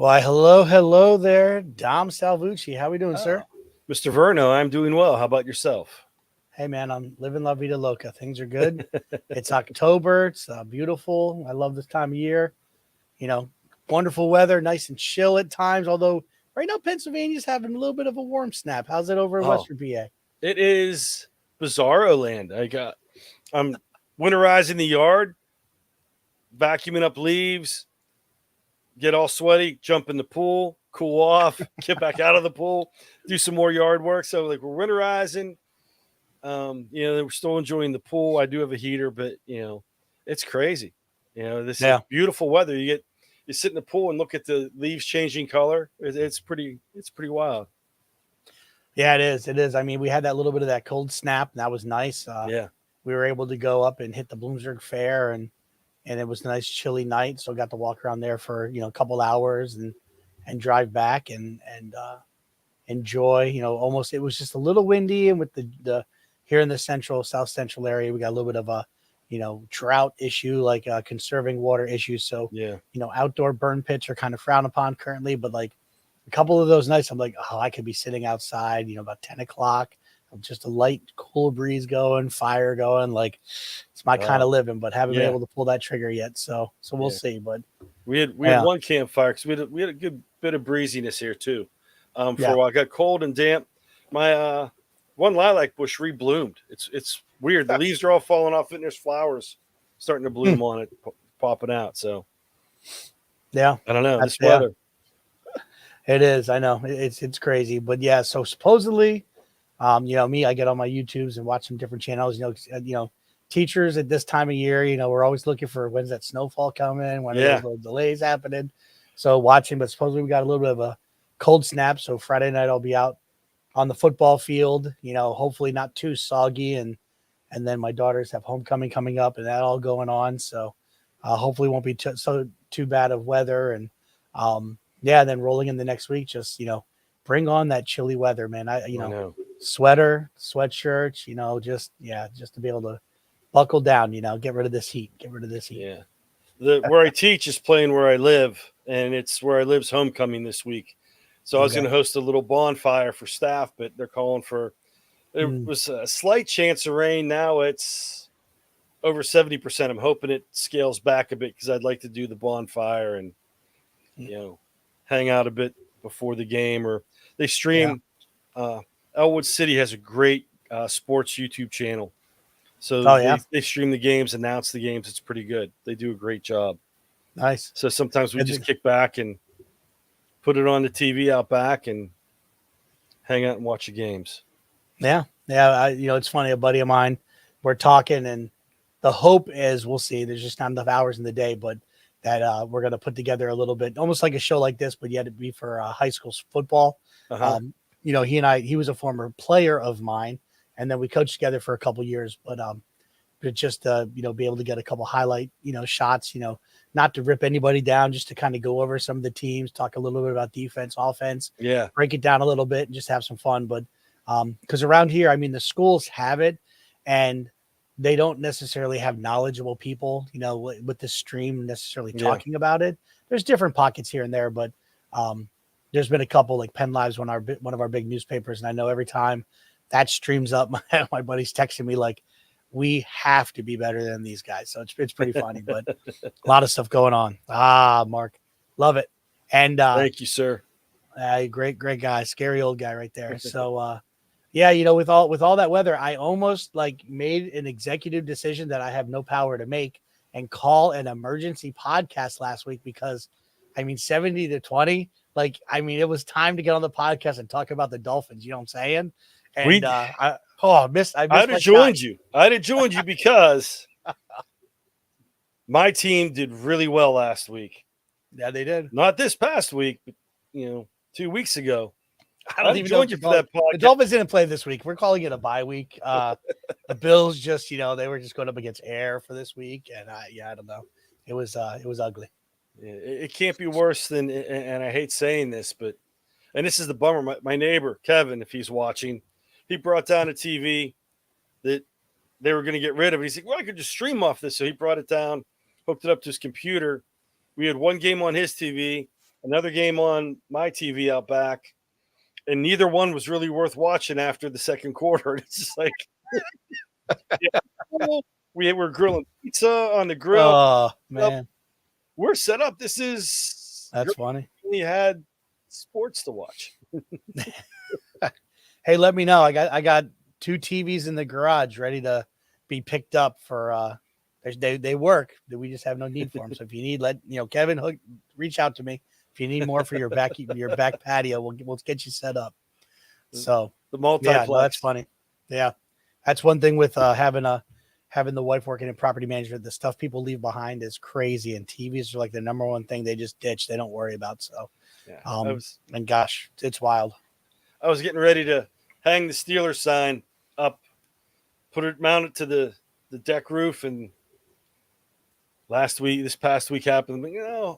Why, hello there, Dom Salvucci. How we doing, Oh, sir? Mr. Verno, I'm doing well. How about yourself? Hey, man, I'm living La Vida Loca. Things are good. It's October. It's beautiful. I love this time of year. You know, wonderful weather, nice and chill at times. Although right now Pennsylvania's having a little bit of a warm snap. How's it over in Oh, Western PA? it is bizarro land. I'm winterizing the yard, vacuuming up leaves, get all sweaty, jump in the pool, cool off, get back out of the pool, do some more yard work. So like we're winterizing. We're still enjoying the pool. I do have a heater, but it's crazy. This is Yeah, beautiful weather. You sit in the pool and look at the leaves changing color. It's pretty wild. yeah, it is. It is. I mean, we had that little bit of that cold snap, and that was nice. Yeah. We were able to go up and hit the Bloomsburg Fair, and it was a nice chilly night, so got to walk around there for a couple hours and drive back and enjoy. Almost it was just a little windy, and with the here in the south central area, we got a little bit of a drought issue, like conserving water issues. So Yeah. outdoor burn pits are kind of frowned upon currently, but like a couple of those nights, I'm like, oh, I could be sitting outside, about 10 o'clock. Just a light, cool breeze going, fire going. Like it's my kind Oh, of living, but haven't been yeah. able to pull that trigger yet. So we'll Yeah. see. But We had yeah, one campfire because we had a good bit of breeziness here too. For yeah. a while, it got cold and damp. My one lilac bush rebloomed. It's weird. The leaves are all falling off, and there's flowers starting to Hmm. bloom on it, popping out. So Yeah. I don't know That's this yeah. weather. It is. I know it's crazy, but yeah. So supposedly, me, I get on my YouTubes and watch some different channels. Teachers at this time of year, we're always looking for when's that snowfall coming, when are those Yeah. little delays happening. So watching, but supposedly we got a little bit of a cold snap. So Friday night I'll be out on the football field. Hopefully not too soggy, and then my daughters have homecoming coming up, and that all going on. So hopefully won't be too bad of weather, and yeah, and then rolling in the next week, just bring on that chilly weather, man. I know. Sweater, sweatshirts, just to be able to buckle down, get rid of this heat, get rid of this heat. Yeah. The where I teach is playing where I live, and it's where I live's homecoming this week. So I was Okay. going to host a little bonfire for staff, but they're calling for. There Mm, was a slight chance of rain. Now it's over 70%. I'm hoping it scales back a bit because I'd like to do the bonfire and mm, you know hang out a bit before the game. Or they yeah. stream. Uh, Elwood City has a great sports YouTube channel, so Oh yeah. they stream the games, announce the games. It's pretty good. They do a great job. Nice. So sometimes we And just then- kick back and put it on the TV out back and hang out and watch the games. yeah. Yeah. It's funny. A buddy of mine, we're talking, and the hope is we'll see. There's just not enough hours in the day, but that we're going to put together a little bit, almost like a show like this, but yet it be for high school football. Uh huh. He was a former player of mine, and then we coached together for a couple years. But just be able to get a couple highlight shots. Not to rip anybody down, just to kind of go over some of the teams, talk a little bit about defense, offense, Yeah. break it down a little bit, and just have some fun. But because around here, I mean, the schools have it, and they don't necessarily have knowledgeable people, with the stream necessarily Yeah. talking about it. There's different pockets here and there, but um, there's been a couple, like Penn Live's one of our big newspapers, and I know every time that streams up, my buddy's texting me like, we have to be better than these guys. So it's pretty funny, but a lot of stuff going on. Mark, love it. And Thank you, sir. great guy, scary old guy right there. So yeah, with all that weather, I almost like made an executive decision that I have no power to make and call an emergency podcast last week because, I mean, 70-20. Like, I mean, it was time to get on the podcast and talk about the Dolphins. You know what I'm saying? And We I missed I'd my have shot. joined you. I'd have joined you because my team did really well last week. Yeah, they did. Not this past week, but 2 weeks ago. I I'd don't have even know if joined you for that the podcast. Dolphins didn't play this week. We're calling it a bye week. The Bills just, they were just going up against air for this week, and I don't know. It was ugly. It can't be worse than, and I hate saying this, but, and this is the bummer. My neighbor, Kevin, if he's watching, he brought down a TV that they were going to get rid of. He's like, well, I could just stream off this. So he brought it down, hooked it up to his computer. We had one game on his TV, another game on my TV out back, and neither one was really worth watching after the second quarter. It's just like we were grilling pizza on the grill. Oh man, We're set up. This is that's funny. we had sports to watch. Hey, let me know. I got 2 TVs in the garage ready to be picked up for. They work. We just have no need for them. So if you need, Kevin Hook, reach out to me if you need more for your back patio. We'll get you set up. So The multiplex. yeah, no, that's funny. Yeah, that's one thing with having the wife working in property management. The stuff people leave behind is crazy, and TVs are like the number one thing they just ditch. They don't worry about. So, yeah, and gosh, it's wild. I was getting ready to hang the Steelers sign up, mount it to the deck roof, and this past week happened.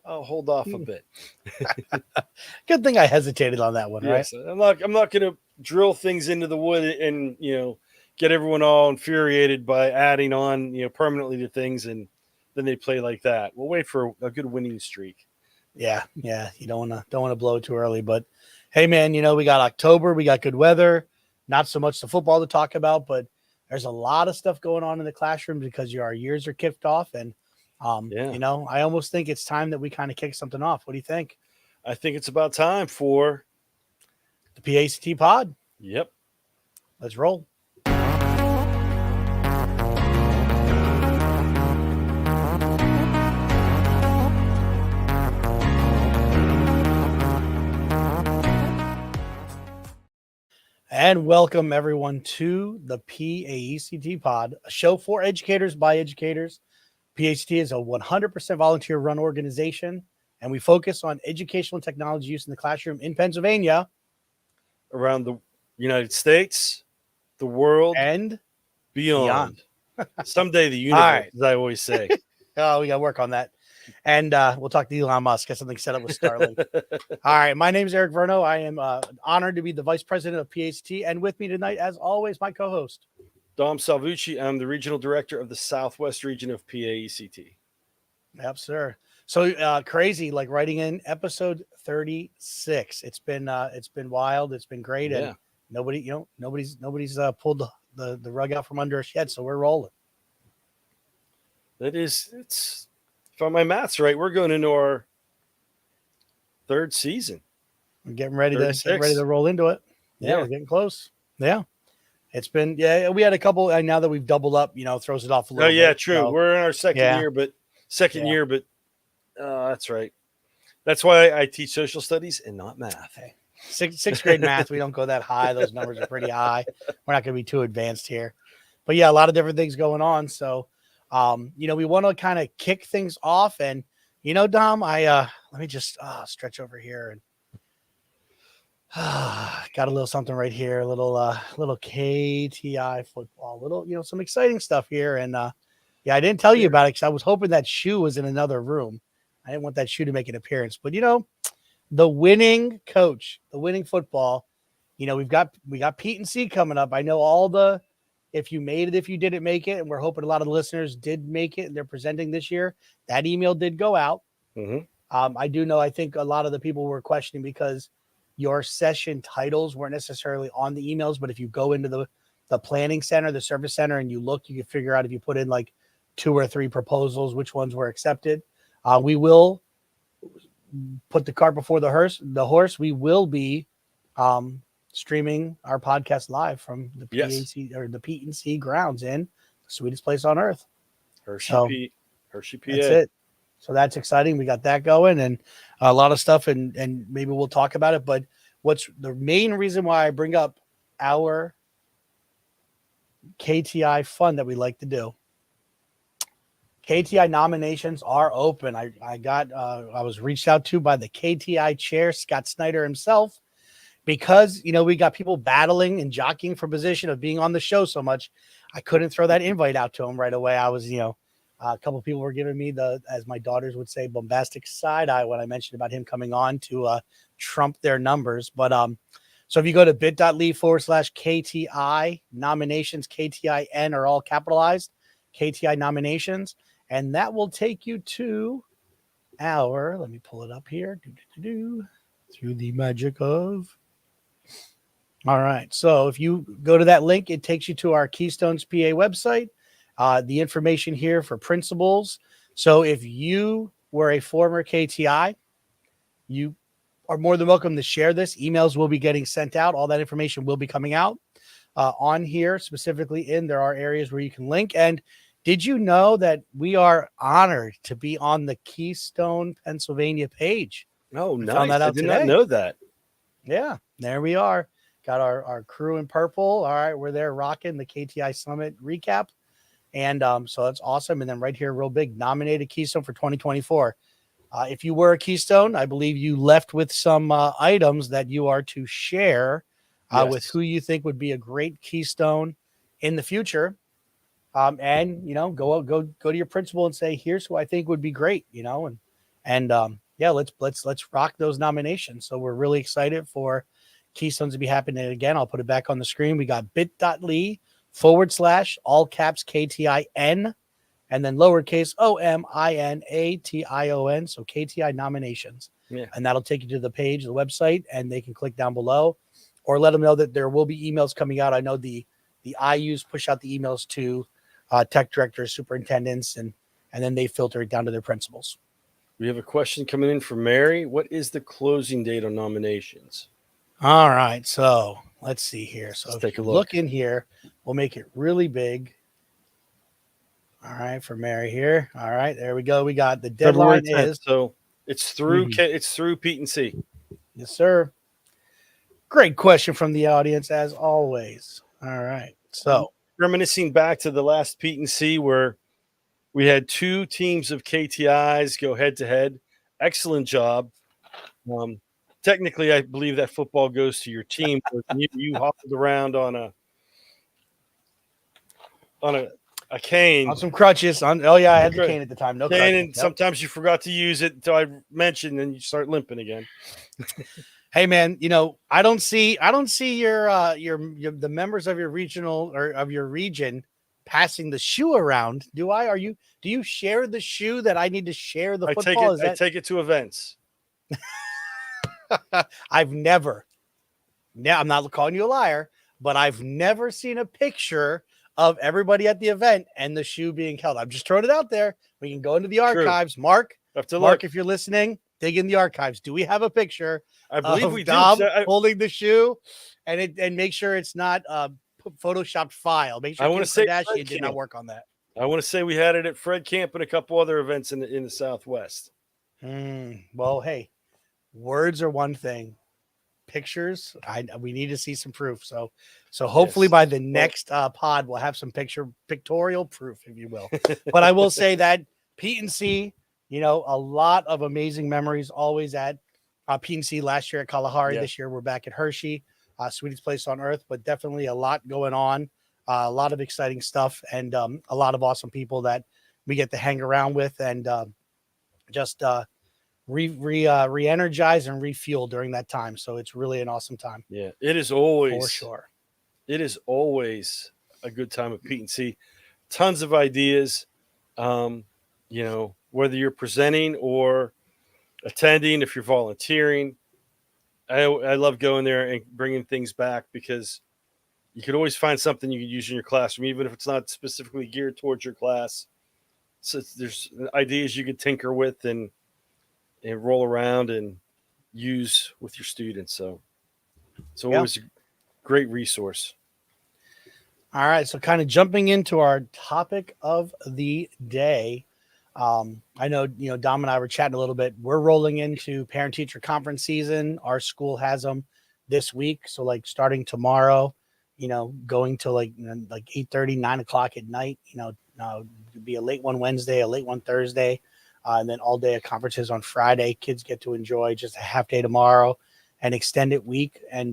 I'll hold off a bit. Good thing I hesitated on that one, Yes, right? I'm not going to drill things into the wood and get everyone all infuriated by adding on permanently to things, and then they play like that. We'll wait for a good winning streak. Yeah. You don't want to blow it too early, but hey, man, we got October, we got good weather, not so much the football to talk about, but there's a lot of stuff going on in the classroom because our years are kicked off, and I almost think it's time that we kind of kick something off. What do you think? I think it's about time for the PACT pod. Yep. Let's roll. And welcome everyone to the PACT pod, a show for educators by educators. PACT is a 100% volunteer run organization, and we focus on educational technology use in the classroom in Pennsylvania, around the United States, the world, and beyond. Someday the universe, right. as I always say. Oh, we got to work on that. And we'll talk to Elon Musk. Get something set up with Starlink. All right. My name is Eric Verno. I am honored to be the vice president of PACT. And with me tonight, as always, my co-host, Dom Salvucci. I'm the regional director of the Southwest region of PACT. Yep, sir. So crazy, like writing in episode 36. It's been wild. It's been great. Yeah. And nobody's pulled the rug out from under us yet. So we're rolling. It's if my math's right, we're going into our 3rd season. We're getting ready to roll into it. Yeah, we're getting close. Yeah. It's been, we had a couple, and now that we've doubled up, throws it off a little bit. Oh, yeah, true. So, we're in our second year, but that's right. That's why I teach social studies and not math. Okay. Sixth grade math, we don't go that high. Those numbers are pretty high. We're not going to be too advanced here. But yeah, a lot of different things going on. So, we want to kind of kick things off. And, Dom, let me just stretch over here and got a little something right here, a little KTI football, some exciting stuff here. And I didn't tell you about it because I was hoping that shoe was in another room. I didn't want that shoe to make an appearance, but the winning coach, the winning football, we got Pete and C coming up. I know if you made it, if you didn't make it, and we're hoping a lot of the listeners did make it and they're presenting this year. That email did go out. Mm-hmm. I do know, I think a lot of the people were questioning because your session titles weren't necessarily on the emails, but if you go into the planning center, the service center, and you look, you can figure out if you put in like 2 or 3 proposals, which ones were accepted. We will put the cart before the horse. We will be streaming our podcast live from the PAC or the Pete and C grounds in the sweetest place on earth. Hershey, PA. That's it. So that's exciting. We got that going and a lot of stuff, and maybe we'll talk about it. But what's the main reason why I bring up our KTI fund that we like to do? KTI nominations are open. I was reached out to by the KTI chair, Scott Snyder himself, because, we got people battling and jockeying for position of being on the show so much. I couldn't throw that invite out to him right away. I was, a couple of people were giving me as my daughters would say, bombastic side eye when I mentioned about him coming on to trump their numbers. But so if you go to bit.ly/KTI nominations, KTIN are all capitalized, KTI nominations, and that will take you to hour. Let me pull it up here. Through the magic of. All right. So if you go to that link, it takes you to our Keystones PA website. The information here for principals. So if you were a former KTI, you are more than welcome to share this. Emails will be getting sent out. All that information will be coming out on here, specifically there are areas where you can link. And did you know that we are honored to be on the Keystone, Pennsylvania page? Oh, I nice. found that out I did today. not know that. Yeah, there we are. Got our crew in purple. All right, we're there rocking the KTI Summit recap. And so that's awesome. And then right here, real big, nominated Keystone for 2024. If you were a Keystone, I believe you left with some items that you are to share with who you think would be a great Keystone in the future. And go to your principal and say, here's who I think would be great, and yeah, let's rock those nominations. So we're really excited for Keystones to be happening again. I'll put it back on the screen. We got bit.ly / all caps KTIN and then lowercase OMINATION. So KTI nominations. Yeah. And that'll take you to the page, the website, and they can click down below or let them know that there will be emails coming out. I know the IUs push out the emails to tech directors, superintendents, and then they filter it down to their principals. We have a question coming in from Mary. What is the closing date on nominations? All right, so let's see here. So Let's take a look in here. We'll make it really big. All right, for Mary here. All right, there we go. We got the deadline is so it's through it's through Pete and C. Yes, sir. Great question from the audience as always. All right, so reminiscing back to the last Pete and C where we had 2 teams of KTIs go head to head. Excellent job. Technically, I believe that football goes to your team. You hobbled around on a cane. On some crutches. I had the cane at the time. No cane, and sometimes you forgot to use it until I mentioned, and you start limping again. Hey man, I don't see your the members of your regional or of your region passing the shoe around. Do you share the shoe that I need to share the football? I take it to events. I'm not calling you a liar, but I've never seen a picture of everybody at the event and the shoe being held. I'm just throwing it out there. We can go into the archives. True. Mark, look. If you're listening, dig in the archives. Do we have a picture? I believe we Dom do. Holding the shoe, and make sure it's not photoshopped file. Make sure Kim Kardashian did not work on that. I want to say we had it at Fred Camp and a couple other events in the Southwest. Well, hey, words are one thing. Pictures, we need to see some proof. So hopefully by the next pod, we'll have some pictorial proof, if you will. But I will say that Pete and C, a lot of amazing memories always at Pete and C last year at Kalahari. This year we're back at Hershey, sweetest place on earth, but definitely a lot going on, a lot of exciting stuff, and a lot of awesome people that we get to hang around with and just re-energize and refuel during that time. So it's really an awesome time. Yeah, it is always for sure. It is always a good time at Pete and C. Tons of ideas. Whether you're presenting or attending, if you're volunteering, I love going there and bringing things back because you could always find something you could use in your classroom, even if it's not specifically geared towards your class. So there's ideas you could tinker with and roll around and use with your students. So it's always a great resource. All right. So kind of jumping into our topic of the day. I know, Dom and I were chatting a little bit. We're rolling into parent teacher conference season. Our school has them this week. So like starting tomorrow, going to like 8:30, 9 o'clock at night, be a late one Wednesday, a late one Thursday. And then all day of conferences on Friday. Kids get to enjoy just a half day tomorrow, an extended week. And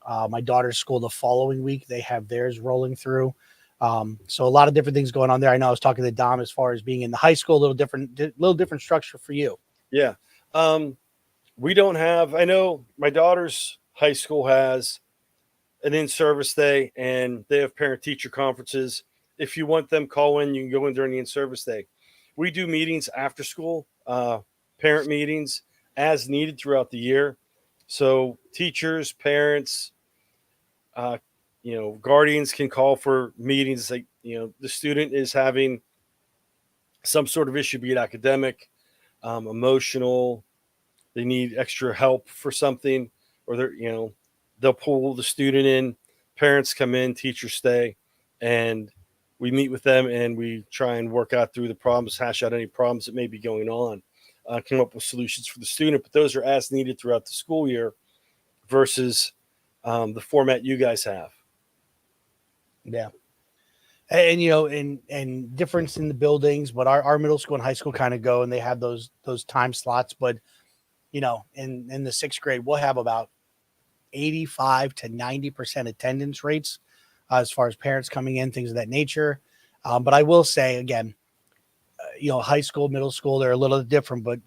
my daughter's school the following week, they have theirs rolling through. So a lot of different things going on there. I know I was talking to Dom as far as being in the high school, a little different structure for you. Yeah. We don't have, I know my daughter's high school has an in-service day and they have parent-teacher conferences. If you want them, call in. You can go in during the in-service day. We do meetings after school. parent meetings as needed throughout the year. So teachers, parents, uh, guardians can call for meetings. Like, the student is having some sort of issue, be it academic, emotional, they need extra help for something, or they'll pull the student in, parents come in, teachers stay, and we meet with them and we try and work out through the problems, hash out any problems that may be going on, come up with solutions for the student. But those are as needed throughout the school year versus the format you guys have. Yeah. And and difference in the buildings, but our middle school and high school kind of go, and they have those time slots. But in the sixth grade, we'll have about 85 to 90% attendance rates as far as parents coming in, things of that nature. But I will say again, high school, middle school, they're a little different. But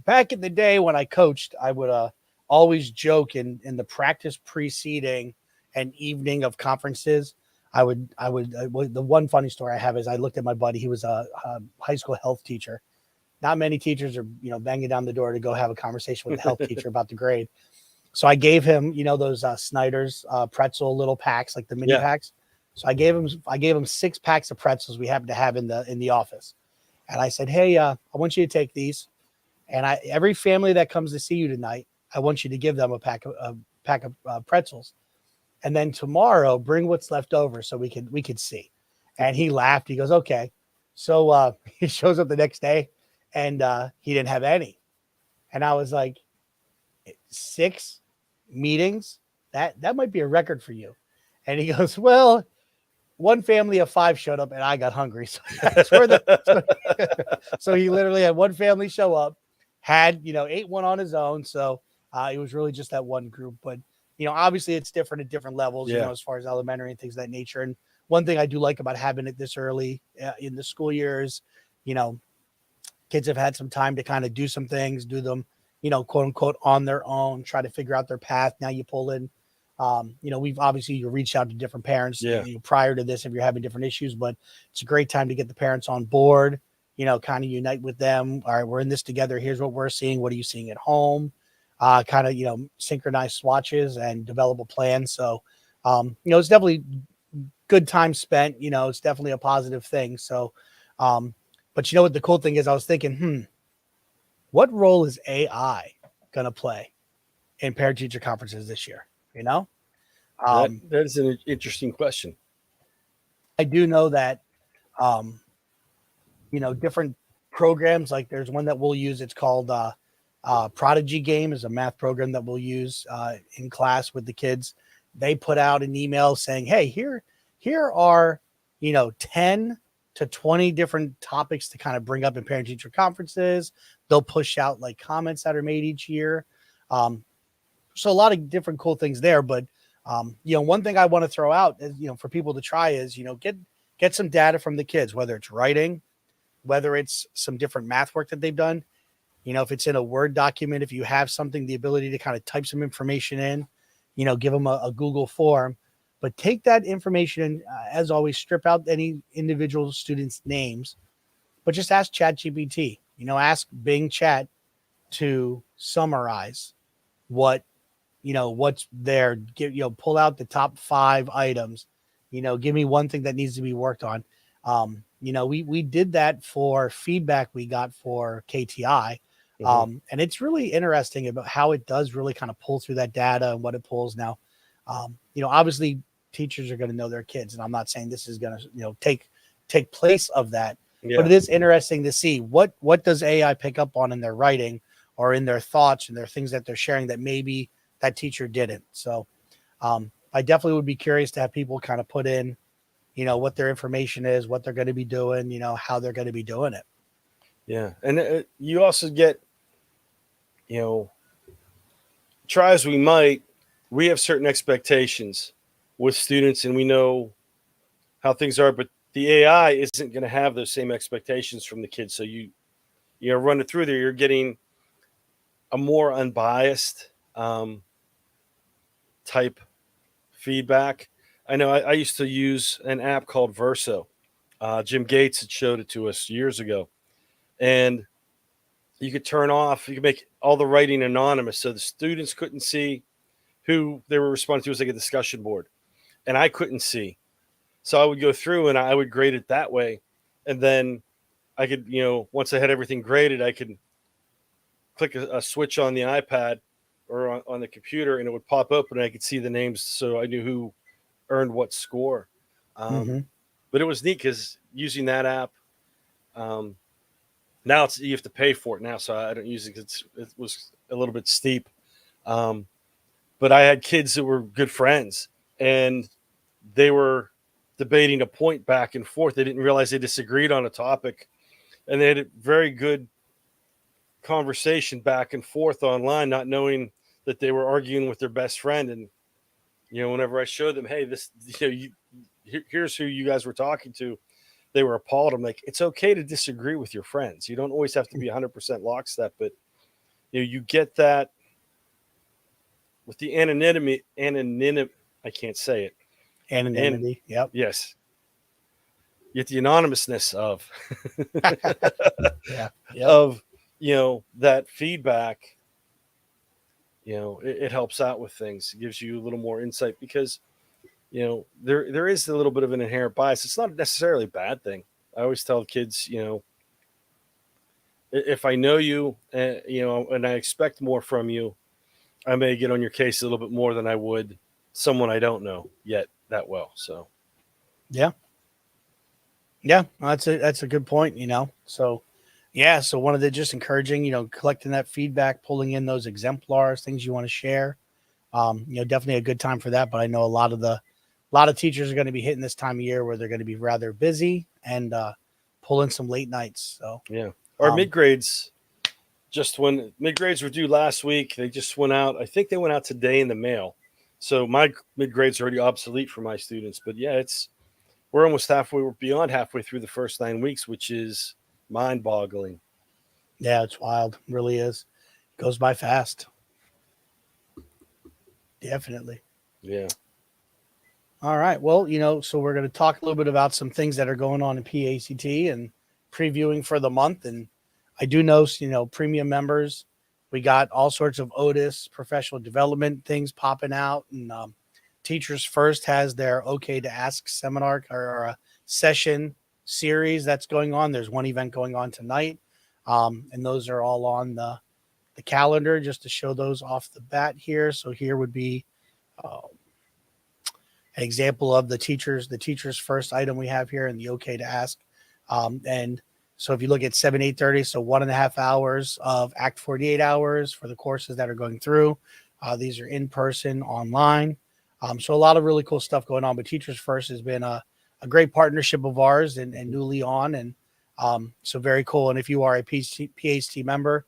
back in the day when I coached, I would always joke in the practice preceding an evening of conferences. The one funny story I have is I looked at my buddy. He was a high school health teacher. Not many teachers are, banging down the door to go have a conversation with a health teacher about the grade. So I gave him, those Snyder's pretzel little packs, like the mini packs. So I gave him 6 packs of pretzels we happened to have in the office. And I said, hey, I want you to take these. And every family that comes to see you tonight, I want you to give them a pack of pretzels. And then tomorrow, bring what's left over so we could see. And he laughed. He goes, okay. So he shows up the next day, and he didn't have any. And I was like, 6 meetings? That might be a record for you. And he goes, well, one family of 5 showed up, and I got hungry. So that's where so he literally had one family show up, had ate one on his own. So it was really just that one group. But obviously it's different at different levels, as far as elementary and things of that nature. And one thing I do like about having it this early in the school year is, kids have had some time to kind of do some things, do them, quote unquote, on their own, try to figure out their path. Now you pull in, we've obviously reached out to different parents prior to this if you're having different issues, but it's a great time to get the parents on board, kind of unite with them. All right, we're in this together. Here's what we're seeing. What are you seeing at home? Kind of, synchronize swatches and develop a plan. So, it's definitely good time spent. It's definitely a positive thing. So, but what the cool thing is, I was thinking, what role is AI going to play in parent-teacher conferences this year? That is an interesting question. I do know that, different programs, like there's one that we'll use. It's called Prodigy Game, is a math program that we'll use in class with the kids. They put out an email saying, hey, here are, 10 to 20 different topics to kind of bring up in parent teacher conferences. They'll push out like comments that are made each year. So a lot of different cool things there. But, one thing I want to throw out is, for people to try is, get some data from the kids, whether it's writing, whether it's some different math work that they've done. If it's in a Word document, if you have something, the ability to kind of type some information in, give them a Google form, but take that information and as always, strip out any individual students' names, but just ask ChatGPT, ask Bing Chat to summarize what's there. Pull out the top 5 items, give me one thing that needs to be worked on. We did that for feedback we got for KTI. And it's really interesting about how it does really kind of pull through that data and what it pulls now. Obviously teachers are going to know their kids, and I'm not saying this is going to, take place of that, but it is interesting to see what does AI pick up on in their writing or in their thoughts and their things that they're sharing that maybe that teacher didn't. So, I definitely would be curious to have people kind of put in, what their information is, what they're going to be doing, how they're going to be doing it. Yeah. And you also get, try as we might, we have certain expectations with students and we know how things are, but the AI isn't going to have those same expectations from the kids. So you run it through there, you're getting a more unbiased type feedback. I know I used to use an app called Verso. Jim Gates had showed it to us years ago. And you could turn off, you could make all the writing anonymous, so the students couldn't see who they were responding to. It was like a discussion board, and I couldn't see. So I would go through and I would grade it that way, and then I could, once I had everything graded, I could click a switch on the iPad or on the computer, and it would pop up, and I could see the names, so I knew who earned what score. Mm-hmm. But it was neat because using that app, now you have to pay for it now, so I don't use it because it was a little bit steep. But I had kids that were good friends, and they were debating a point back and forth. They didn't realize they disagreed on a topic, and they had a very good conversation back and forth online, not knowing that they were arguing with their best friend. And whenever I showed them, hey, this, here's who you guys were talking to, they were appalled. I'm like, it's okay to disagree with your friends. You don't always have to be 100% lockstep, but you get that with the anonymity. I can't say it. Anonymity. Yep. Yes. You get the anonymousness of Yeah. Yep. of that feedback. It helps out with things. It gives you a little more insight because there is a little bit of an inherent bias. It's not necessarily a bad thing. I always tell kids, if I know you, and I expect more from you, I may get on your case a little bit more than I would someone I don't know yet that well. So, yeah, that's a good point. So yeah, so one of the just encouraging, collecting that feedback, pulling in those exemplars, things you want to share. Definitely a good time for that. But I know a lot of teachers are going to be hitting this time of year where they're going to be rather busy and pulling some late nights. So yeah, our mid grades. Just when mid grades were due last week, they just went out. I think they went out today in the mail. So my mid grades are already obsolete for my students. But yeah, we're almost we're beyond halfway through the first 9 weeks, which is mind boggling. Yeah, it's wild. It really is. It goes by fast. Definitely. Yeah. All right. Well, so we're going to talk a little bit about some things that are going on in PACT and previewing for the month. And I do know, premium members, we got all sorts of Otis professional development things popping out. And Teachers First has their OK to Ask seminar or a session series that's going on. There's one event going on tonight. And those are all on the calendar just to show those off the bat here. So here would be an example of the teachers first item we have here in the OK to Ask. And so if you look at 7, 8:30, so 1.5 hours of Act 48 hours for the courses that are going through. These are in person, online. So a lot of really cool stuff going on. But Teachers First has been a great partnership of ours and newly on. And so very cool. And if you are a PACT member,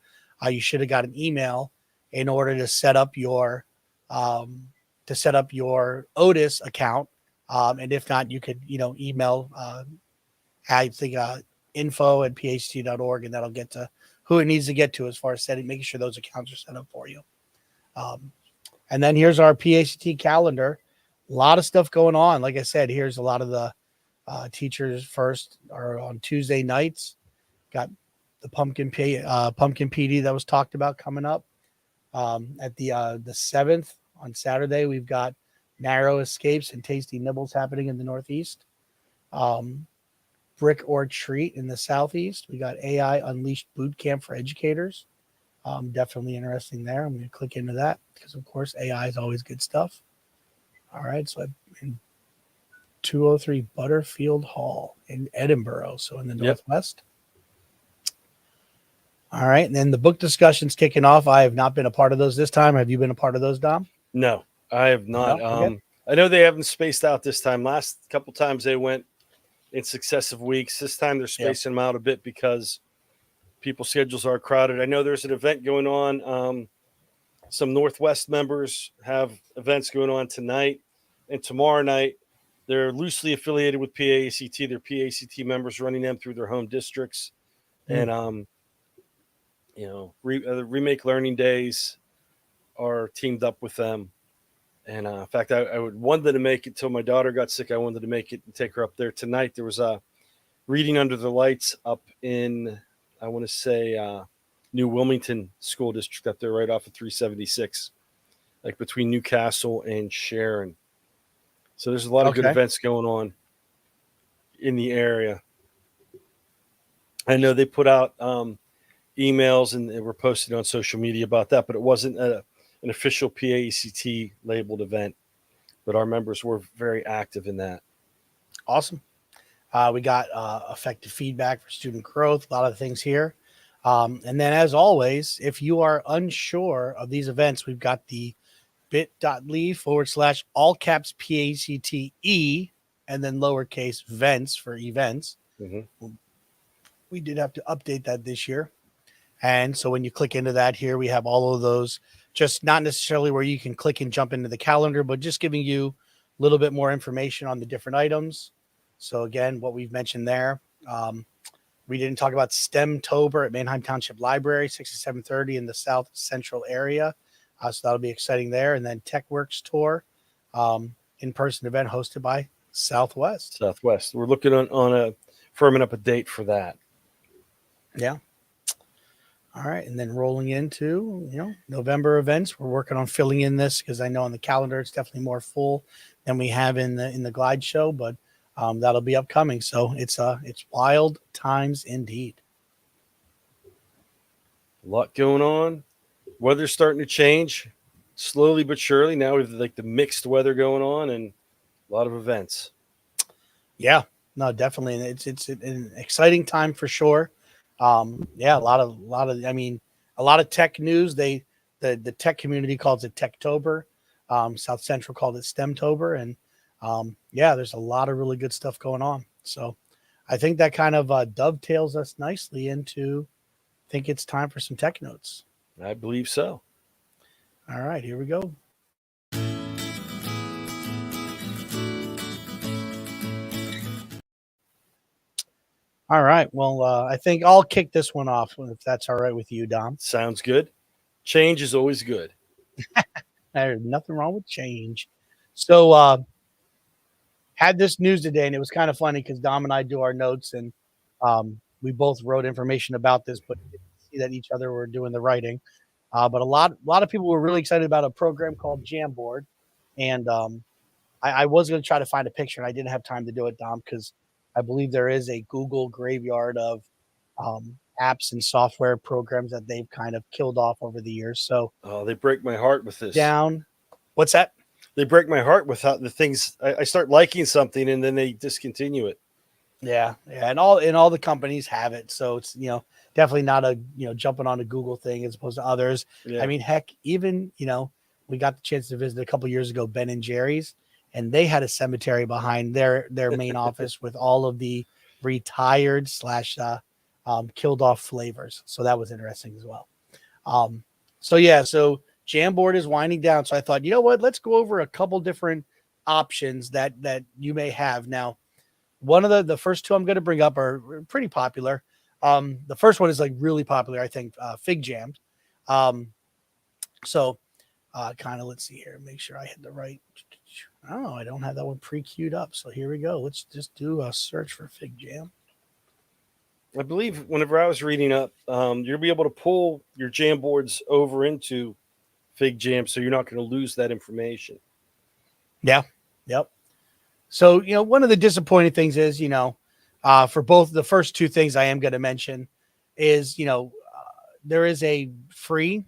you should have got an email in order to set up your Otis account. And if not, you could, email, I think, info@pht.org, and that'll get to who it needs to get to as far as making sure those accounts are set up for you. And then here's our PACT calendar. A lot of stuff going on. Like I said, here's a lot of the Teachers First are on Tuesday nights. Got the pumpkin PD that was talked about coming up. At the 7th on Saturday, we've got Narrow Escapes and Tasty Nibbles happening in the Northeast. Brick or Treat in the Southeast. We got AI Unleashed Boot Camp for Educators. Definitely interesting there. I'm going to click into that because, of course, AI is always good stuff. All right, so I'm in 203 Butterfield Hall in Edinburgh, so in the Northwest. All right, and then the book discussion's kicking off. I have not been a part of those this time. Have you been a part of those, Dom? No, I have not. No? Okay. I know they haven't spaced out this time. Last couple times they went in successive weeks. This time they're spacing them out a bit because people's schedules are crowded. I know there's an event going on. Some Northwest members have events going on tonight and tomorrow night. They're loosely affiliated with PACT. They're PACT members running them through their home districts. And, Remake Learning Days are teamed up with them. And in fact, I wanted to make it till my daughter got sick. I wanted to make it and take her up there tonight. There was a Reading Under the Lights up in, I want to say, New Wilmington School District up there right off of 376, like between Newcastle and Sharon. So there's a lot of good Okay. events going on in the area. I know they put out emails and they were posted on social media about that, but it wasn't an official PAECT labeled event. But our members were very active in that. Awesome. We got effective feedback for student growth, a lot of things here. And then, as always, if you are unsure of these events, we've got the bit.ly/ all caps PACTE and then lowercase vents for events. Mm-hmm. We did have to update that this year. And so when you click into that here, we have all of those, just not necessarily where you can click and jump into the calendar, but just giving you a little bit more information on the different items. So again, what we've mentioned there, we didn't talk about STEMtober at Manheim Township Library, 6 to 7:30 in the South Central area. So that'll be exciting there. And then TechWorks Tour, in-person event hosted by Southwest. We're looking on a firming up a date for that. Yeah. All right. And then rolling into, November events, we're working on filling in this because I know on the calendar it's definitely more full than we have in the Glide show, but that'll be upcoming. So it's wild times indeed. A lot going on. Weather's starting to change slowly but surely. Now we've like the mixed weather going on and a lot of events. Yeah, no, definitely. And it's an exciting time for sure. Yeah, a lot of tech news. The tech community calls it Techtober. South Central called it STEMtober. And yeah, there's a lot of really good stuff going on. So I think that kind of dovetails us nicely into, I think it's time for some tech notes. I believe so. All right, here we go. All right. Well, I think I'll kick this one off if that's all right with you, Dom. Sounds good. Change is always good. There's nothing wrong with change. So had this news today, and it was kind of funny because Dom and I do our notes, and we both wrote information about this, but didn't see that each other were doing the writing. But a lot of people were really excited about a program called Jamboard, and I was going to try to find a picture, and I didn't have time to do it, Dom, because I believe there is a Google graveyard of apps and software programs that they've kind of killed off over the years. So they break my heart with this. What's that? They break my heart with how the things I start liking something and then they discontinue it. Yeah, and all the companies have it, so it's definitely not a jumping on a Google thing as opposed to others. Yeah. I mean, heck, even we got the chance to visit a couple years ago Ben and Jerry's, and they had a cemetery behind their main office with all of the retired / killed off flavors. So that was interesting as well. So Jamboard is winding down. So I thought, you know what? Let's go over a couple different options that you may have. Now, one of the first two I'm going to bring up are pretty popular. The first one is like really popular, I think, Fig Jams. So kind of, let's see here, make sure I hit the right. Oh, I don't have that one pre-queued up. So here we go. Let's just do a search for Fig Jam. I believe whenever I was reading up, you'll be able to pull your Jamboards over into Fig Jam, so you're not going to lose that information. Yeah. Yep. So, one of the disappointing things is, for both the first two things I am going to mention is, there is a free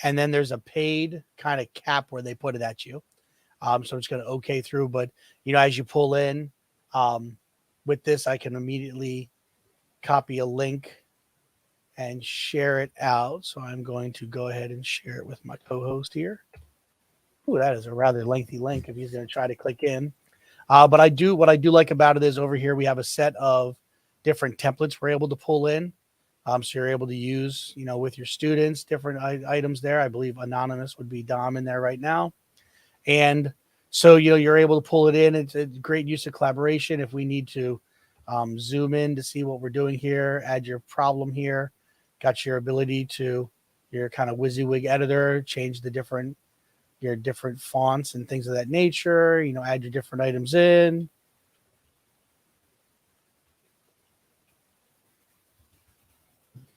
and then there's a paid kind of cap where they put it at you. So it's going to okay through, but as you pull in, with this, I can immediately copy a link and share it out. So I'm going to go ahead and share it with my co-host here. Ooh, that is a rather lengthy link if he's going to try to click in. But what I do like about it is over here, we have a set of different templates we're able to pull in. So you're able to use, with your students, different items there. I believe Anonymous would be Dom in there right now. And so, you're able to pull it in. It's a great use of collaboration. If we need to zoom in to see what we're doing here, add your problem here, got your ability to your kind of WYSIWYG editor, change your different fonts and things of that nature, add your different items in.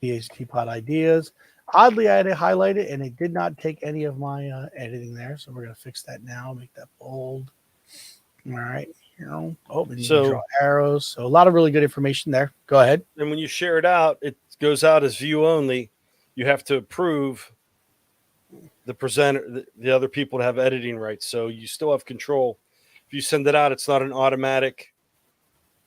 Teapot ideas. Oddly, I had it highlighted and it did not take any of my editing there. So we're going to fix that now. Make that bold. All right. You know, oh, and you can draw arrows. So a lot of really good information there. Go ahead. And when you share it out, it goes out as view only. You have to approve the presenter, the other people to have editing rights. So you still have control. If you send it out, it's not an automatic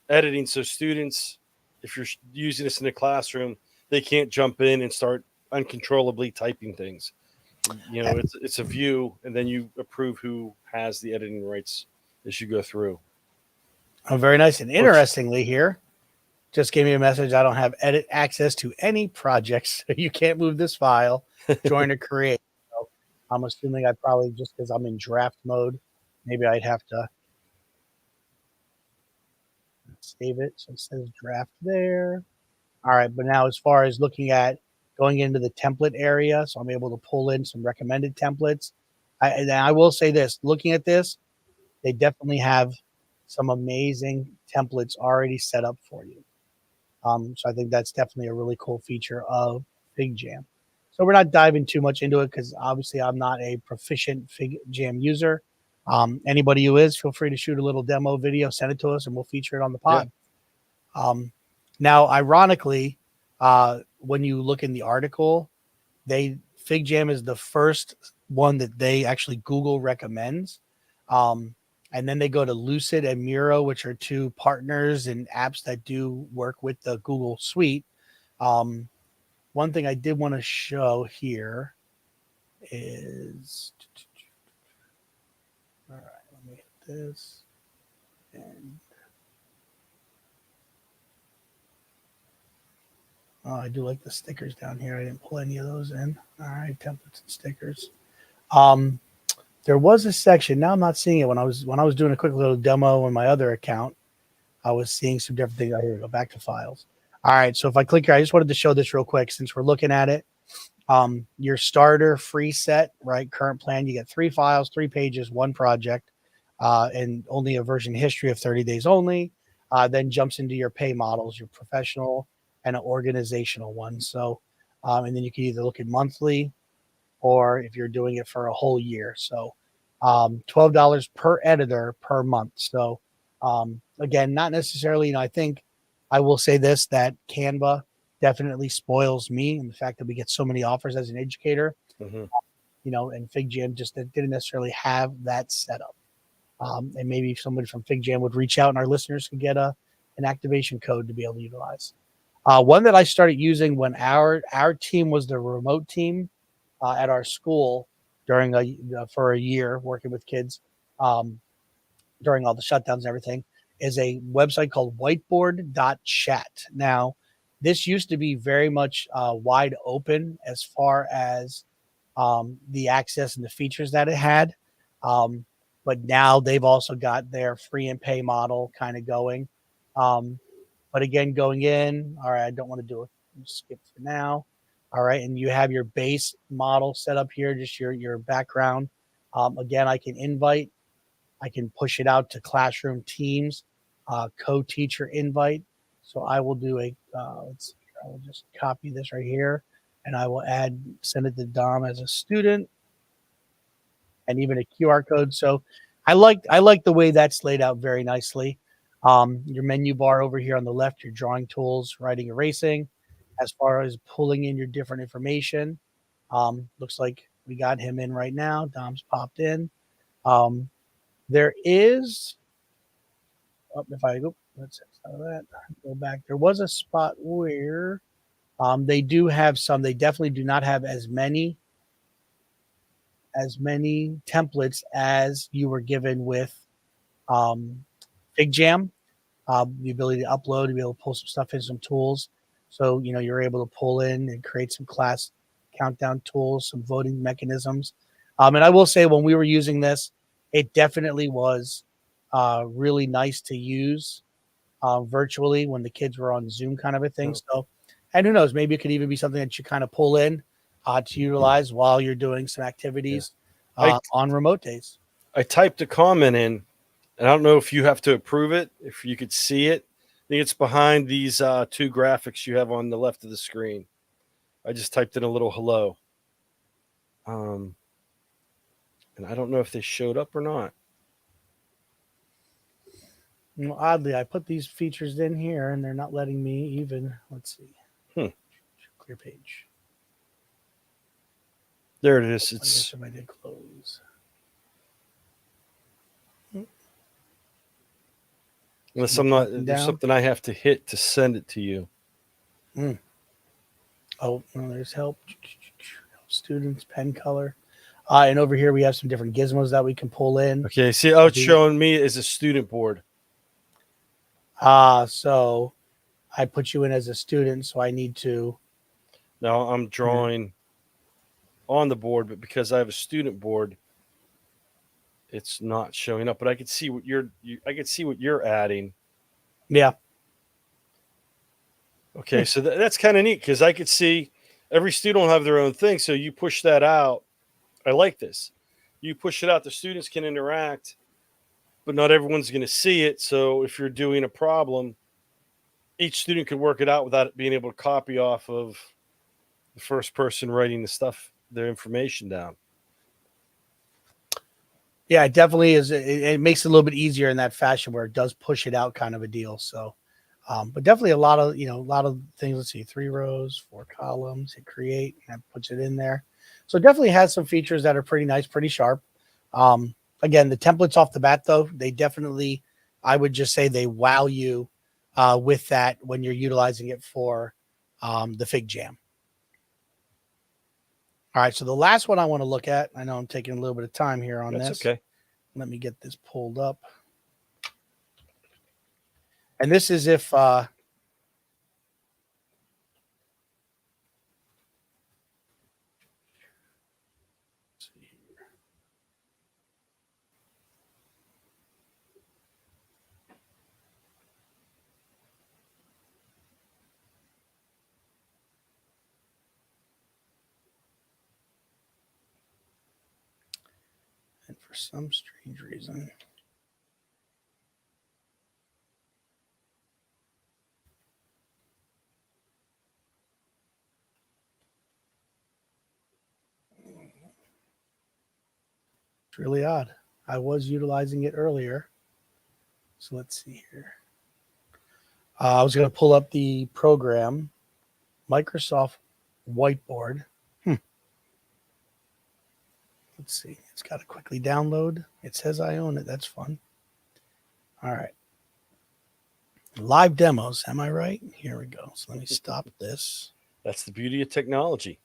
editing. So students, if you're using this in the classroom, they can't jump in and start uncontrollably typing things. You know, it's a view, and then you approve who has the editing rights as you go through. Oh, very nice. And interestingly here, just gave me a message. I don't have edit access to any projects. So you can't move this file, join or create. So I'm assuming I probably, just because I'm in draft mode, maybe I'd have to save it. So it says draft there. All right. But now as far as looking at going into the template area, so I'm able to pull in some recommended templates. And I will say this, looking at this, they definitely have some amazing templates already set up for you. So I think that's definitely a really cool feature of FigJam. So we're not diving too much into it because obviously I'm not a proficient FigJam user. Anybody who is, feel free to shoot a little demo video, send it to us, and we'll feature it on the pod. Yeah. Now, ironically, when you look in the article, FigJam is the first one that they actually Google recommends. And then they go to Lucid and Miro, which are two partners and apps that do work with the Google Suite. One thing I did want to show here is, all right, let me hit this. And I do like the stickers down here. I didn't pull any of those in. All right, templates and stickers. There was a section. Now I'm not seeing it. When I was doing a quick little demo on my other account, I was seeing some different things. Here we go, back to files. All right, so if I click here, I just wanted to show this real quick since we're looking at it. Your starter free set, right? Current plan, you get 3 files, 3 pages, 1 project, and only a version history of 30 days only. Then jumps into your pay models, your professional and an organizational one. So, and then you can either look at monthly, or if you're doing it for a whole year. So $12 per editor per month. So again, not necessarily, I think I will say this, that Canva definitely spoils me and the fact that we get so many offers as an educator, and FigJam just didn't necessarily have that setup. And maybe somebody from FigJam would reach out and our listeners could get an activation code to be able to utilize. One that I started using when our team was the remote team at our school for a year working with kids during all the shutdowns and everything, is a website called whiteboard.chat. Now, this used to be very much wide open as far as the access and the features that it had. But now they've also got their free and pay model kind of going. But again, going in, all right, I don't want to do it. Skip for now. All right, and you have your base model set up here, just your background. Again, I can invite. I can push it out to classroom teams, co-teacher invite. So I will do let's see, I will just copy this right here, and I will send it to Dom as a student, and even a QR code. So I like the way that's laid out very nicely. Your menu bar over here on the left, your drawing tools, writing, erasing. As far as pulling in your different information, looks like we got him in right now. Dom's popped in. There is, if I go, let's go back. There was a spot where they do have some. They definitely do not have as many templates as you were given with FigJam. The ability to upload, to be able to pull some stuff in, some tools. So, you're able to pull in and create some class countdown tools, some voting mechanisms. And I will say, when we were using this, it definitely was really nice to use virtually when the kids were on Zoom kind of a thing. So, and who knows, maybe it could even be something that you kind of pull in to utilize while you're doing some activities on remote days. I typed a comment in, and I don't know if you have to approve it, if you could see it. I think it's behind these 2 graphics you have on the left of the screen. I just typed in a little hello. And I don't know if they showed up or not. Oddly, I put these features in here and they're not letting me even. Let's see. Clear page. There it is. I guess if I did close. Unless I'm not, there's something I have to hit to send it to you. Oh, well, there's help. Students, pen color. And over here we have some different gizmos that we can pull in. Okay, see, it's showing me as a student board. So I put you in as a student, so I need to. Now I'm drawing on the board, but because I have a student board, it's not showing up. But I can see what you're adding. Yeah. Okay, so that's kind of neat because I could see every student will have their own thing. So you push that out. I like this. You push it out, the students can interact, but not everyone's going to see it. So if you're doing a problem, each student could work it out without being able to copy off of the first person writing the stuff, their information down. Yeah, it definitely is. It makes it a little bit easier in that fashion where it does push it out, kind of a deal. So, but definitely a lot of things. Let's see, 3 rows, 4 columns. Hit create, and that puts it in there. So it definitely has some features that are pretty nice, pretty sharp. Again, the templates off the bat, though, they definitely, I would just say they wow you with that when you're utilizing it for the Fig Jam. All right, so the last one I want to look at, I know I'm taking a little bit of time here on this. Okay. Let me get this pulled up. And this is if and for some strange reason. It's really odd. I was utilizing it earlier. So let's see here. I was going to pull up the program, Microsoft Whiteboard. Let's see. It's got to quickly download. It says I own it. That's fun. All right. Live demos. Am I right? Here we go. So let me stop this. That's the beauty of technology.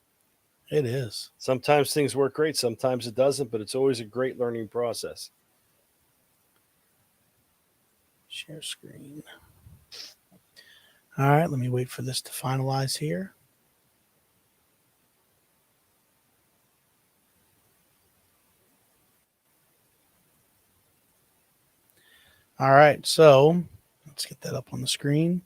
It is. Sometimes things work great. Sometimes it doesn't, but it's always a great learning process. Share screen. All right. Let me wait for this to finalize here. All right, so let's get that up on the screen.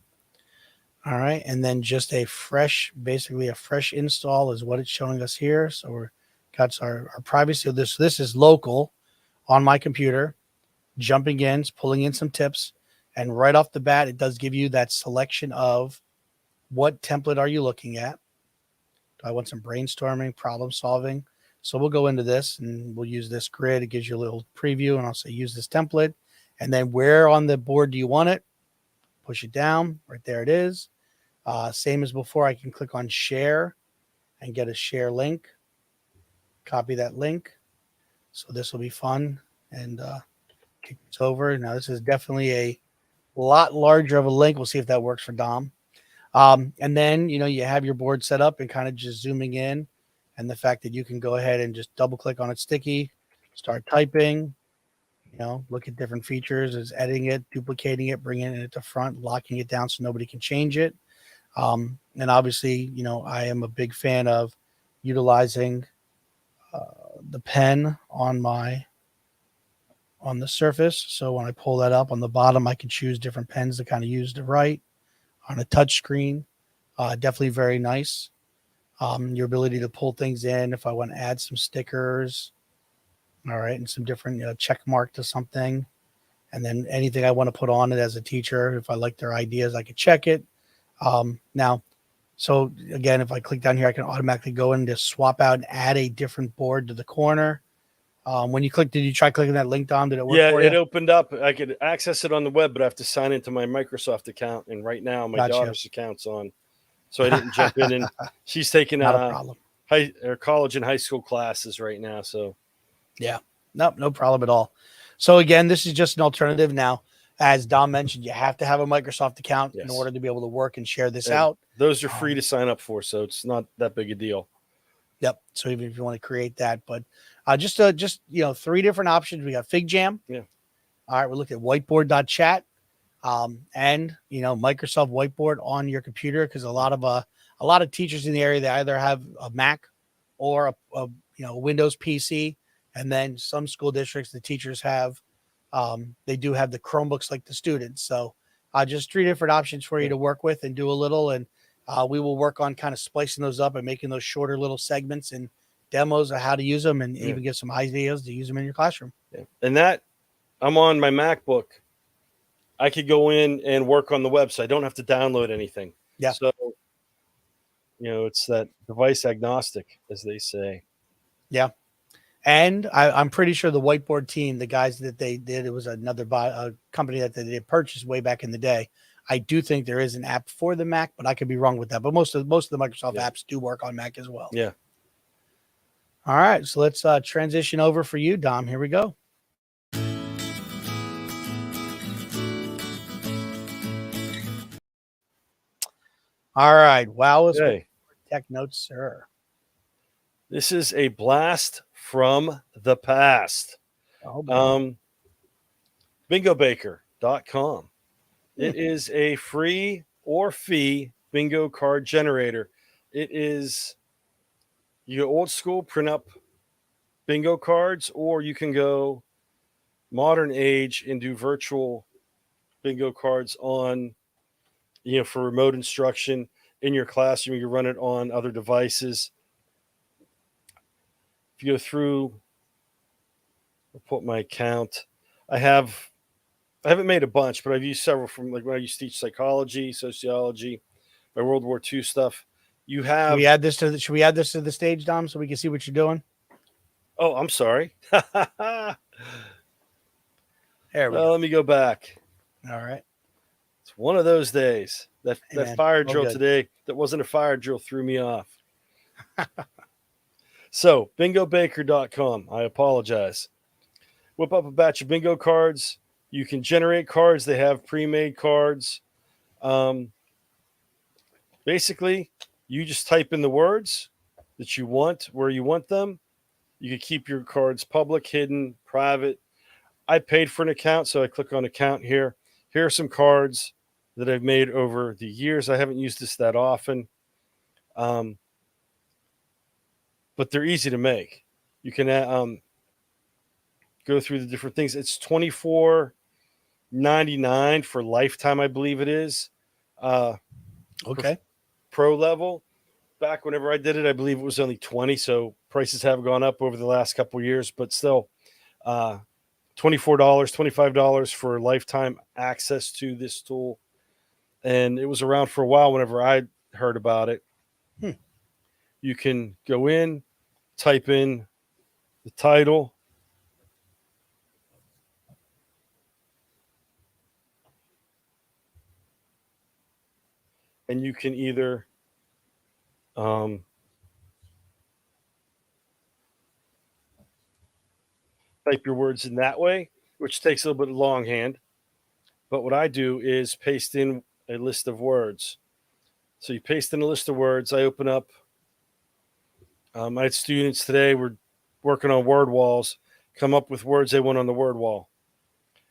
All right, and then just basically a fresh install is what it's showing us here. So we're got our privacy. This is local on my computer, jumping in, pulling in some tips, and right off the bat, it does give you that selection of what template are you looking at. Do I want some brainstorming, problem solving? So we'll go into this and we'll use this grid. It gives you a little preview, and I'll say use this template. And then where on the board do you want it? Push it down. Right there it is. Same as before, I can click on share and get a share link. Copy that link. So this will be fun. And kick this over. Now this is definitely a lot larger of a link. We'll see if that works for Dom. And then, you have your board set up and kind of just zooming in. And the fact that you can go ahead and just double click on it sticky, start typing. Look at different features, is editing it, duplicating it, bringing it to front, locking it down so nobody can change it. And obviously, I am a big fan of utilizing the pen on the surface. So when I pull that up on the bottom, I can choose different pens to kind of use to write on a touch screen. Definitely very nice. Your ability to pull things in if I want to add some stickers. All right, and some different check mark to something. And then anything I want to put on it as a teacher, if I like their ideas, I could check it. Now, So again, if I click down here, I can automatically go in to swap out and add a different board to the corner. When you click, did you try clicking that link, Dom? Did it work Yeah, for it you? opened up. I could access it on the web, but I have to sign into my Microsoft account. And right now, my Gotcha. daughter's account's on, so I didn't jump in. And she's taking Not a problem. college and high school classes right now. So Yeah, nope, no problem at all. So again, this is just an alternative now. As Dom mentioned, you have to have a Microsoft account in yes, order to be able to work and share this and out. those are free to sign up for, so it's not that big a deal. Yep. So even if you want to create that, but just three different options. We got Fig Jam. Yeah. All right. We looked at whiteboard.chat, and Microsoft Whiteboard on your computer, because a lot of teachers in the area, they either have a Mac or a Windows PC, and then some school districts, the teachers have they do have the Chromebooks like the students. So just three different options for you to work with and do a little, and we will work on kind of splicing those up and making those shorter little segments and demos of how to use them, and even give some ideas to use them in your classroom. Yeah. And that I'm on my MacBook. I could go in and work on the website. I don't have to download anything. Yeah. So, it's that device agnostic, as they say. Yeah. And I'm pretty sure the whiteboard team, the guys that they did, it was another company that they did purchase way back in the day. I do think there is an app for the Mac, but I could be wrong with that. But most of the Microsoft apps do work on Mac as well. Yeah. All right. So let's transition over for you, Dom. Here we go. All right. Wow. Okay. Tech notes, sir. This is a blast from the past. BingoBaker.com. It is a free or fee bingo card generator. It is your old school print up bingo cards, or you can go modern age and do virtual bingo cards on, for remote instruction in your classroom. You run it on other devices. If you go through, I'll put my account. I haven't made a bunch, but I've used several from like when I used to teach psychology, sociology, my World War II stuff. You have. Should we add this to the stage, Dom, so we can see what you're doing? Oh, I'm sorry. There we go. Let me go back. All right. It's one of those days. That fire drill today that wasn't a fire drill threw me off. So, bingobaker.com. I apologize. Whip up a batch of bingo cards. You can generate cards. They have pre-made cards. Basically, you just type in the words that you want, where you want them. You can keep your cards public, hidden, private. I paid for an account, so I click on account here. Here are some cards that I've made over the years. I haven't used this that often. But they're easy to make. You can go through the different things. It's $24.99 for lifetime, I believe it is. Okay. Pro level. Back whenever I did it, I believe it was only $20. So prices have gone up over the last couple of years, but still, $24, $25 for lifetime access to this tool. And it was around for a while whenever I heard about it. You can go in, type in the title, and you can either type your words in that way, which takes a little bit of longhand. But what I do is paste in a list of words. So you paste in a list of words. I open up. I had students today were working on word walls, come up with words they want on the word wall.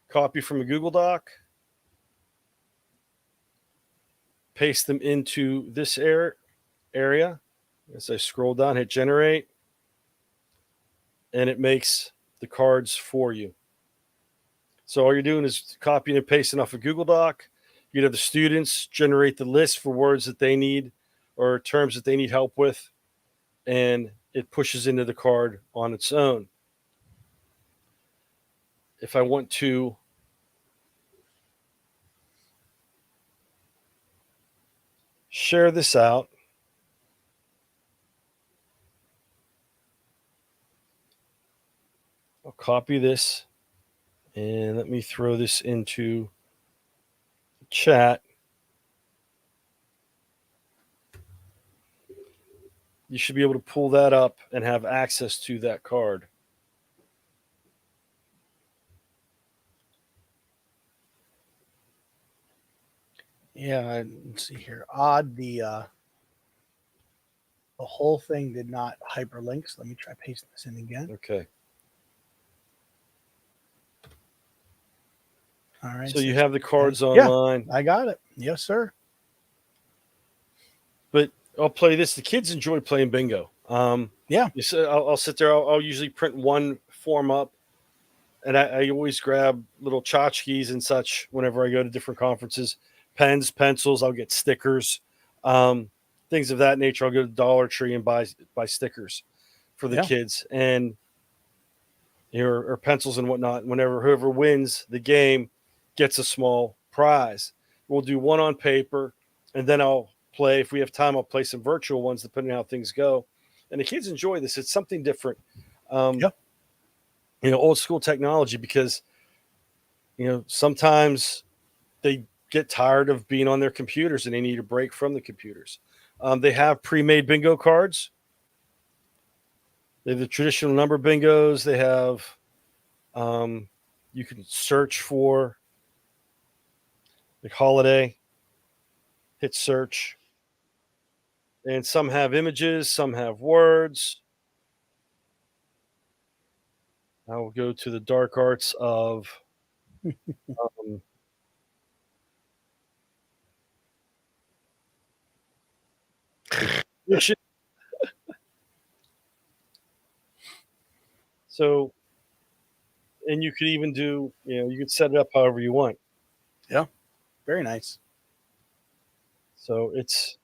Copy from a Google Doc. Paste them into this area. As I scroll down, hit generate. And it makes the cards for you. So all you're doing is copying and pasting off a Google Doc. You'd have the students generate the list for words that they need or terms that they need help with, and it pushes into the card on its own. If I want to share this out, copy this and let me throw this into the chat. You should be able to pull that up and have access to that card. Yeah, let's see here. Odd, the whole thing did not hyperlink. So let me try pasting this in again. Okay. All right. So you have the cards Yeah, online. I got it. Yes, sir. But I'll play this. The kids enjoy playing bingo. Yeah. I'll sit there. I'll usually print one form up, and I always grab little tchotchkes and such whenever I go to different conferences. Pens, pencils. I'll get stickers, things of that nature. I'll go to Dollar Tree and buy stickers for the kids, and or pencils and whatnot. Whenever whoever wins the game gets a small prize. We'll do one on paper, and then I'll play. If we have time, I'll play some virtual ones, depending on how things go. And the kids enjoy this. It's something different. Old school technology, because sometimes they get tired of being on their computers and they need a break from the computers. They have pre-made bingo cards. They have the traditional number bingos. They have you can search for like holiday, hit search, and some have images, some have words. I will go to the dark arts of so, and you could even do, you could set it up however you want. Yeah. Very nice. So it's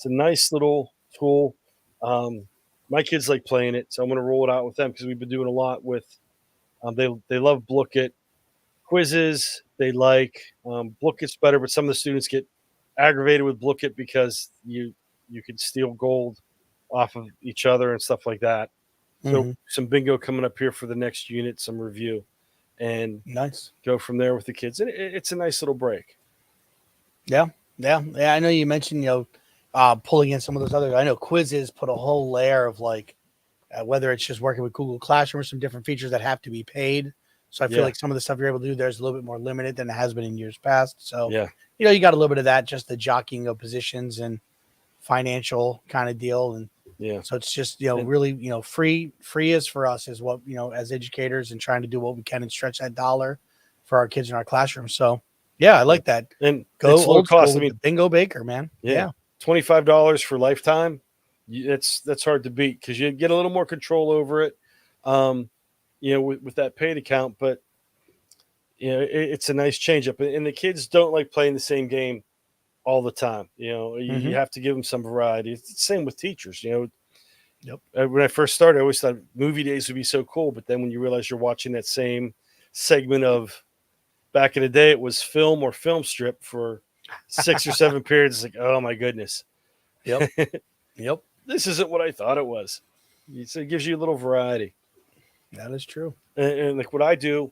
a nice little tool. My kids like playing it, so I'm going to roll it out with them because we've been doing a lot with. They love Book It quizzes. They like Book It's better, but some of the students get aggravated with Book It because you can steal gold off of each other and stuff like that. So some bingo coming up here for the next unit, some review, and nice. Go from there with the kids. And it's a nice little break. Yeah. I know you mentioned pulling in some of those other. I know quizzes put a whole layer of like whether it's just working with Google Classroom or some different features that have to be paid. So I feel like some of the stuff you're able to do there is a little bit more limited than it has been in years past. So you got a little bit of that, just the jockeying of positions and financial kind of deal. And so it's just really free is for us is what as educators and trying to do what we can and stretch that dollar for our kids in our classroom. So I like that. And go it's low old cost. school with the bingo baker, man. Yeah. $25 for lifetime. That's hard to beat because you get a little more control over it. With that paid account, but it's a nice change up, and the kids don't like playing the same game all the time. You have to give them some variety. It's the same with teachers. When I first started, I always thought movie days would be so cool, but then when you realize you're watching that same segment of back in the day, it was film or film strip for 6 or 7 periods. It's like, oh my goodness. Yep. This isn't what I thought it was. So it gives you a little variety. That is true. And like what I do,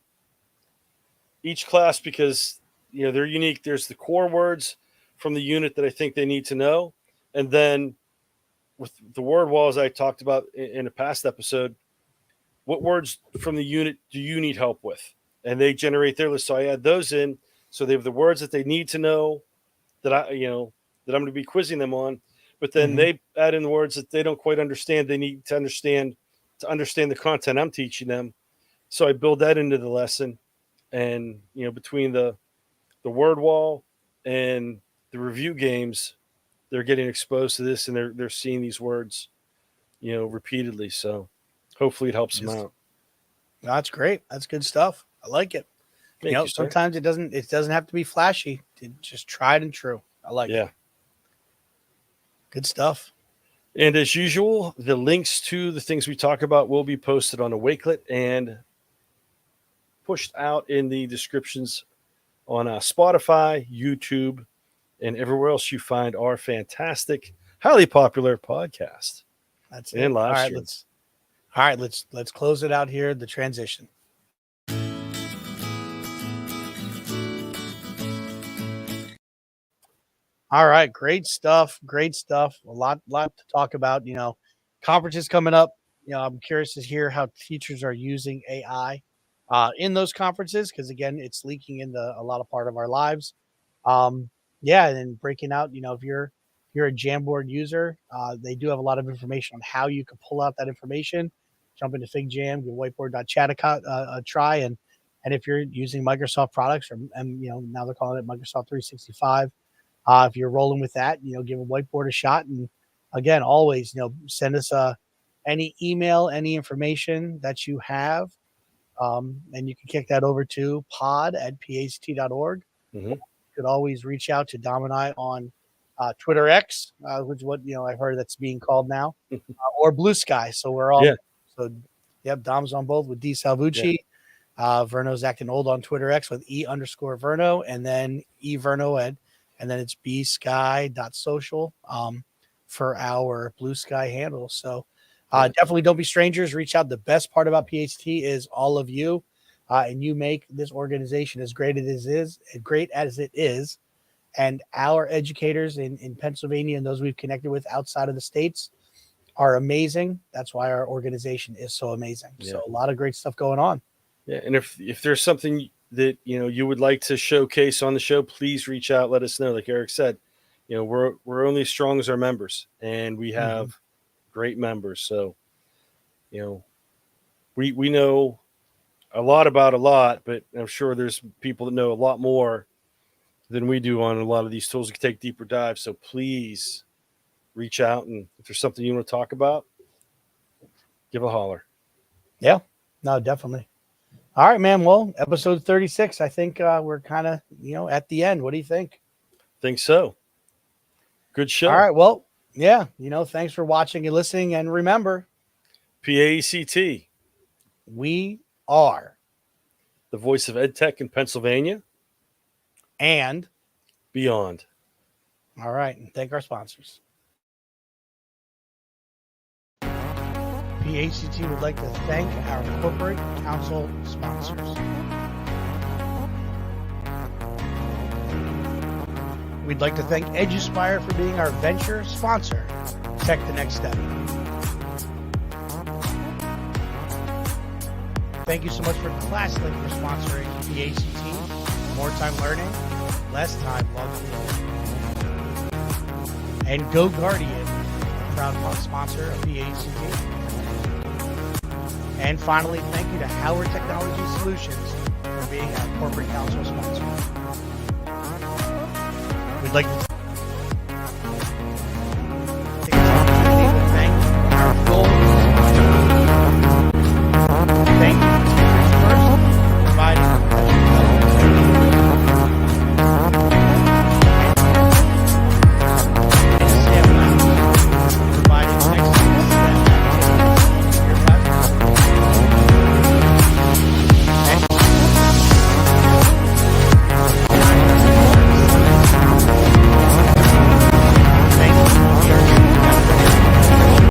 each class, because they're unique. There's the core words from the unit that I think they need to know, and then with the word wall, as I talked about in a past episode, what words from the unit do you need help with? And they generate their list. So I add those in, so they have the words that they need to know that I'm going to be quizzing them on. But then they add in the words that they don't quite understand. They need to understand the content I'm teaching them. So I build that into the lesson. And, between the word wall and the review games, they're getting exposed to this and they're seeing these words, repeatedly. So hopefully it helps them out. That's great. That's good stuff. I like it. Thank you, sometimes it doesn't have to be flashy. It's just tried and true. I like it. Good stuff. And as usual, the links to the things we talk about will be posted on a Wakelet and pushed out in the descriptions on Spotify, YouTube, and everywhere else you find our fantastic, highly popular podcast. That's and it. live All right, streams. All right, let's close it out here. The transition. All right, great stuff. Great stuff. A lot to talk about. Conferences coming up. I'm curious to hear how teachers are using AI in those conferences because again, it's leaking into a lot of part of our lives. Yeah, and then breaking out. If you're a Jamboard user, they do have a lot of information on how you can pull out that information. Jump into FigJam, give whiteboard.chat a try, and if you're using Microsoft products and now they're calling it Microsoft 365. If you're rolling with that, give a whiteboard a shot. And again, always, send us any email, any information that you have. And you can kick that over to pod@pht.org. Mm-hmm. You could always reach out to Dom and I on Twitter X, which is what, I've heard that's being called now, or Blue Sky. So we're all, so yep, Dom's on both with D Salvucci. Yeah. Verno's acting old on Twitter X with E_Verno and then eVerno and then it's bsky.social for our Blue Sky handle. So definitely don't be strangers. Reach out. The best part about PHT is all of you, and you make this organization as great as it is. And our educators in Pennsylvania and those we've connected with outside of the states are amazing. That's why our organization is so amazing. Yeah. So a lot of great stuff going on. Yeah, and if there's something that you would like to showcase on the show, please reach out. Let us know. Like Eric said, we're only as strong as our members, and we have great members. So, we know a lot about a lot, but I'm sure there's people that know a lot more than we do on a lot of these tools. We can take deeper dives. So please reach out, and if there's something you want to talk about, give a holler. Yeah, no, definitely. All right, man. Well, episode 36, I think we're kind of, at the end. What do you think? Think so. Good show. All right. Well, yeah, thanks for watching and listening. And remember, PAECT. We are the voice of EdTech in Pennsylvania and beyond. All right. And thank our sponsors. PACT would like to thank our corporate council sponsors. We'd like to thank EduSpire for being our venture sponsor. Check the next step. Thank you so much for ClassLink for sponsoring PACT. More time learning, less time logging in. And GoGuardian, a proud sponsor of PACT. And finally, thank you to Howard Technology Solutions for being our corporate council sponsor. We'd like to